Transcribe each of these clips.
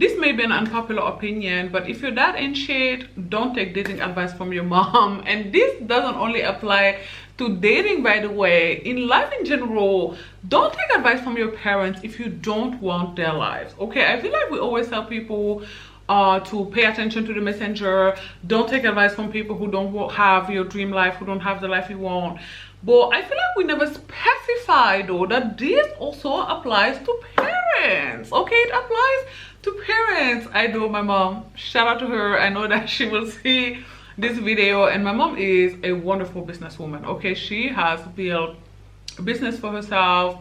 this may be an unpopular opinion, but if your dad ain't shit, don't take dating advice from your mom. And this doesn't only apply to dating, by the way. In life in general, don't take advice from your parents if you don't want their lives. Okay, I feel like we always tell people to pay attention to the messenger. Don't take advice from people who don't have your dream life, who don't have the life you want. But I feel like we never specify though that this also applies to parents. Okay, it applies to parents. I know my mom, shout out to her. I know that she will see this video, and my mom is a wonderful businesswoman. Okay, she has built a business for herself.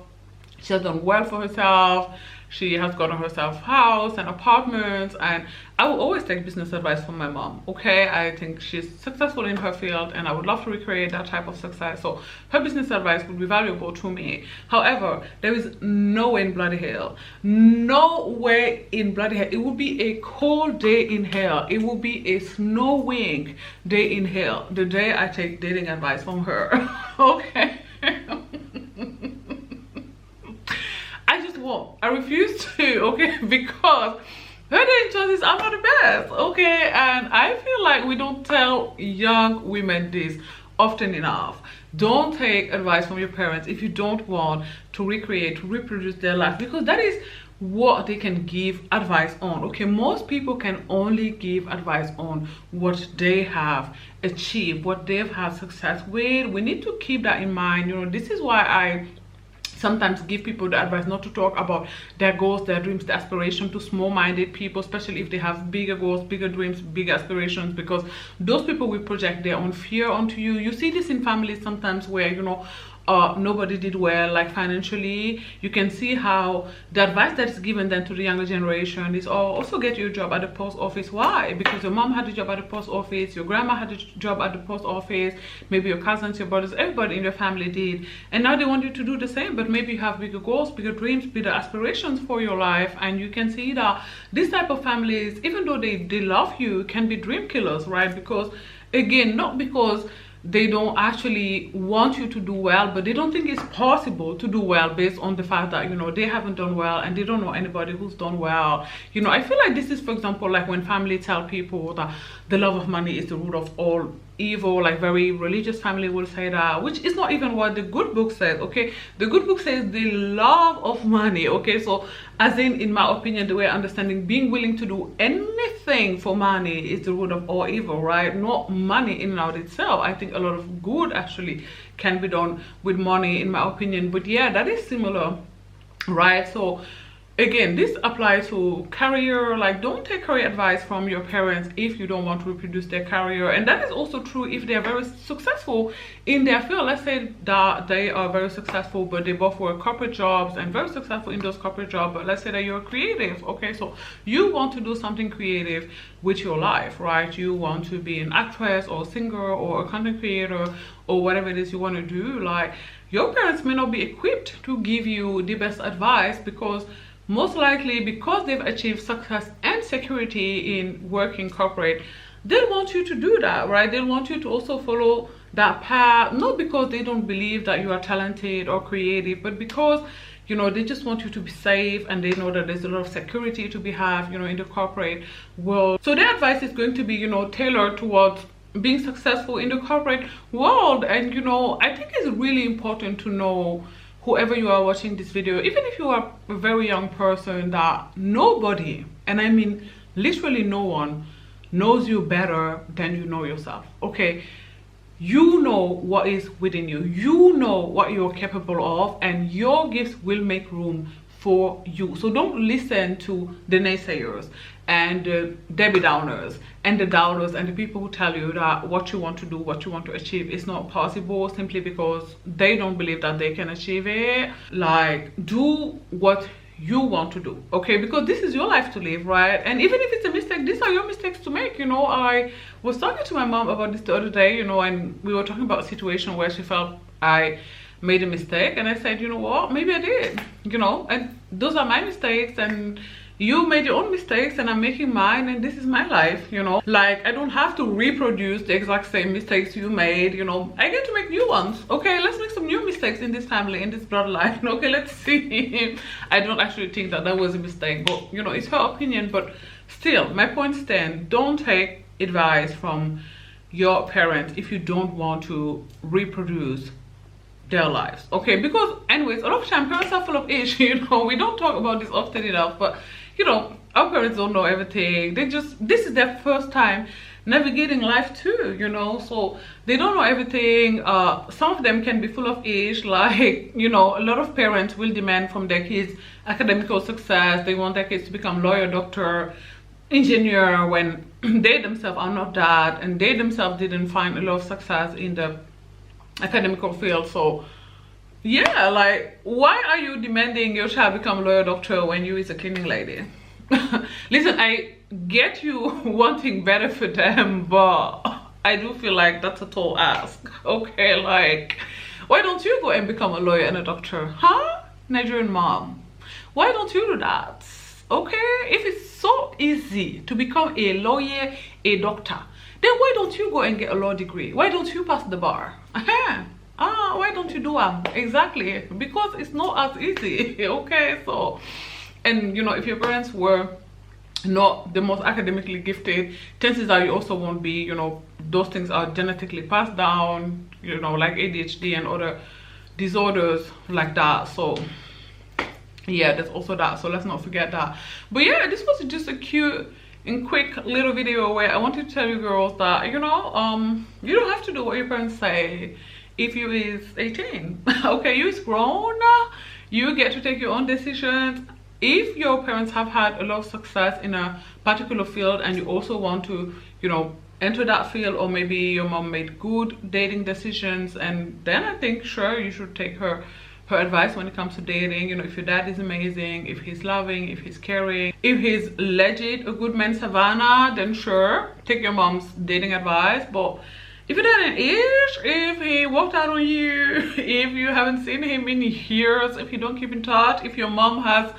She has done well for herself. She has gotten herself a house and apartments, and I will always take business advice from my mom. Okay, I think she's successful in her field, and I would love to recreate that type of success. So her business advice would be valuable to me. However, there is no way in bloody hell, no way in bloody hell, it would be a cold day in hell, it will be a snowing day in hell the day I take dating advice from her. Okay. I just won't. I refuse to, okay, because her dating choices are not the best, okay? And I feel like we don't tell young women this often enough. Don't take advice from your parents if you don't want to recreate, to reproduce their life, because that is what they can give advice on. Okay, most people can only give advice on what they have achieved, what they've had success with. We need to keep that in mind. You know, this is why I sometimes give people the advice not to talk about their goals, their dreams, their aspiration to small-minded people, especially if they have bigger goals, bigger dreams, bigger aspirations, because those people will project their own fear onto you. You see this in families sometimes where, you know, nobody did well, like financially. You can see how the advice that is given then to the younger generation is, oh, also get your job at the post office. Why? Because your mom had a job at the post office, your grandma had a job at the post office, maybe your cousins, your brothers, everybody in your family did, and now they want you to do the same. But maybe you have bigger goals, bigger dreams, bigger aspirations for your life, and you can see that this type of families, even though they love you, can be dream killers, right? Because again, not because they don't actually want you to do well, but they don't think it's possible to do well based on the fact that, you know, they haven't done well and they don't know anybody who's done well. You know, I feel like this is, for example, like when family tell people that the love of money is the root of all evil. Like very religious family will say that, which is not even what the good book says. Okay, the good book says the love of money. Okay, so as in my opinion, the way I understanding, being willing to do anything for money is the root of all evil, right? Not money in and out itself. I think a lot of good actually can be done with money, in my opinion. But yeah, that is similar, right? So again, this applies to career. Like, don't take career advice from your parents if you don't want to reproduce their career. And that is also true if they are very successful in their field. Let's say that they are very successful, but they both work corporate jobs and very successful in those corporate jobs. But let's say that you're creative. Okay, so you want to do something creative with your life, right? You want to be an actress or a singer or a content creator or whatever it is you want to do. Like, your parents may not be equipped to give you the best advice, because most likely, because they've achieved success and security in working corporate, they want you to do that, right? They want you to also follow that path, not because they don't believe that you are talented or creative, but because, you know, they just want you to be safe, and they know that there's a lot of security to be had, you know, in the corporate world. So their advice is going to be, you know, tailored towards being successful in the corporate world. And, you know, I think it's really important to know, whoever you are watching this video, even if you are a very young person, that nobody, and I mean literally no one, knows you better than you know yourself. Okay, you know what is within you, you know what you're capable of, and your gifts will make room for you. So don't listen to the naysayers and the Debbie Downers and the doubters and the people who tell you that what you want to do, what you want to achieve is not possible, simply because they don't believe that they can achieve it. Like, do what you want to do, okay? Because this is your life to live, right? And even if it's a mistake, these are your mistakes to make. You know, I was talking to my mom about this the other day, you know, and we were talking about a situation where she felt I made a mistake, and I said, you know what, maybe I did, you know, and those are my mistakes. And you made your own mistakes and I'm making mine, and this is my life, you know. Like, I don't have to reproduce the exact same mistakes you made, you know. I get to make new ones. Okay, let's make some new mistakes in this family, in this bloodline. Okay, let's see. I don't actually think that was a mistake, but you know, it's her opinion. But still, my point stands. Don't take advice from your parents if you don't want to reproduce their lives. Okay, because anyways, a lot of time parents are full of ish. You know, we don't talk about this often enough, but you know, our parents don't know everything. This is their first time navigating life too, you know, so they don't know everything. Some of them can be full of ish, like, you know, a lot of parents will demand from their kids academical success. They want their kids to become lawyer, doctor, engineer, when they themselves are not that, and they themselves didn't find a lot of success in the academical field. So yeah, like, why are you demanding your child become a lawyer, doctor when you is a cleaning lady? Listen, I get you wanting better for them, but I do feel like that's a tall ask. Okay, like, why don't you go and become a lawyer and a doctor? Huh? Nigerian mom, why don't you do that? Okay, if it's so easy to become a lawyer, a doctor, then why don't you go and get a law degree? Why don't you pass the bar? Why don't you do that? Exactly, because it's not as easy. Okay, so, and you know, if your parents were not the most academically gifted, chances are you also won't be. You know, those things are genetically passed down, you know, like ADHD and other disorders like that. So yeah, there's also that, so let's not forget that. But yeah, this was just a cute and quick little video where I wanted to tell you girls that, you know, you don't have to do what your parents say if you is 18. Okay, you is grown, you get to take your own decisions. If your parents have had a lot of success in a particular field and you also want to, you know, enter that field, or maybe your mom made good dating decisions, and then I think sure you should take her advice when it comes to dating. You know, if your dad is amazing, if he's loving, if he's caring, if he's legit a good man savannah, then sure, take your mom's dating advice. But if your dad is, if he walked out on you, if you haven't seen him in years, if you don't keep in touch, if your mom has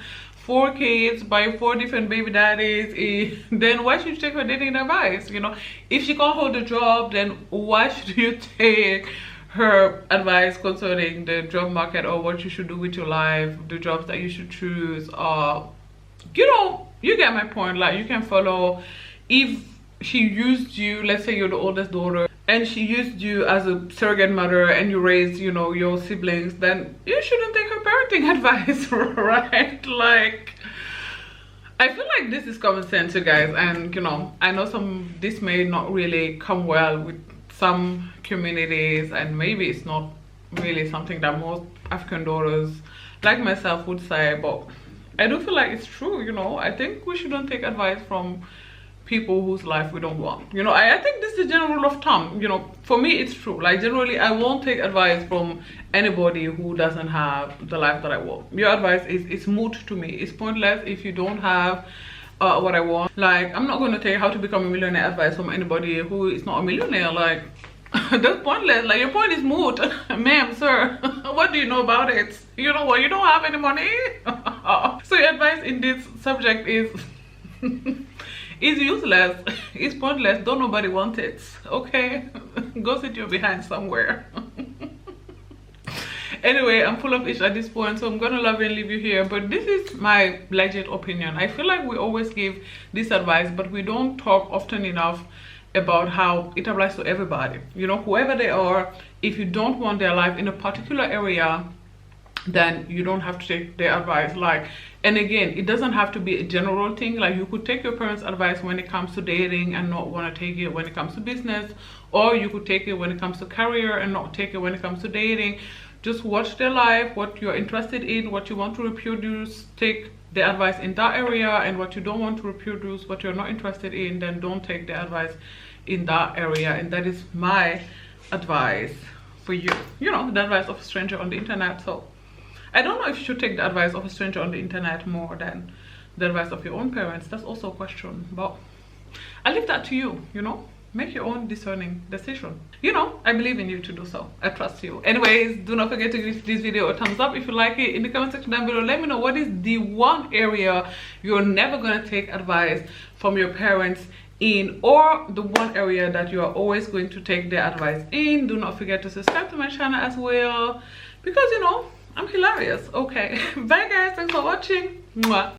4 kids by 4 different baby daddies, then why should you take her dating advice? You know, if she can't hold a job, then why should you take her advice concerning the job market or what you should do with your life, the jobs that you should choose? You know, you get my point. Like, you can follow. If she used you, let's say you're the oldest daughter, and she used you as a surrogate mother and you raised, you know, your siblings, then you shouldn't take her parenting advice, right? Like, I feel like this is common sense, you guys. And you know, I know this may not really come well with some communities, and maybe it's not really something that most African daughters like myself would say, but I do feel like it's true. You know, I think we shouldn't take advice from people whose life we don't want. You know, I think this is the general rule of thumb. You know, for me it's true. Like, generally I won't take advice from anybody who doesn't have the life that I want. Your advice is moot to me. It's pointless if you don't have what I want. Like, I'm not going to take how to become a millionaire advice from anybody who is not a millionaire. Like, that's pointless. Like, your point is moot. Ma'am, sir, what do you know about it? You know what, you don't have any money. So your advice in this subject is is useless. It's pointless. Don't nobody want it. Okay, go sit your behind somewhere. Anyway, I'm full of ish at this point, so I'm gonna love and leave you here. But this is my legit opinion. I feel like we always give this advice, but we don't talk often enough about how it applies to everybody. You know, whoever they are, if you don't want their life in a particular area, then you don't have to take their advice. Like, and again, it doesn't have to be a general thing. Like, you could take your parents' advice when it comes to dating and not want to take it when it comes to business, or you could take it when it comes to career and not take it when it comes to dating. Just watch their life, what you're interested in, what you want to reproduce, take the advice in that area, and what you don't want to reproduce, what you're not interested in, then don't take the advice in that area. And that is my advice for you. You know, the advice of a stranger on the internet. So I don't know if you should take the advice of a stranger on the internet more than the advice of your own parents. That's also a question, but I'll leave that to you, you know. make your own discerning decision. You know, I believe in you to do so. I trust you. Anyways, do not forget to give this video a thumbs up if you like it. In the comment section down below, let me know what is the one area you're never gonna take advice from your parents in, or the one area that you are always going to take their advice in. Do not forget to subscribe to my channel as well, because you know I'm hilarious. Okay, bye guys, thanks for watching. Mwah.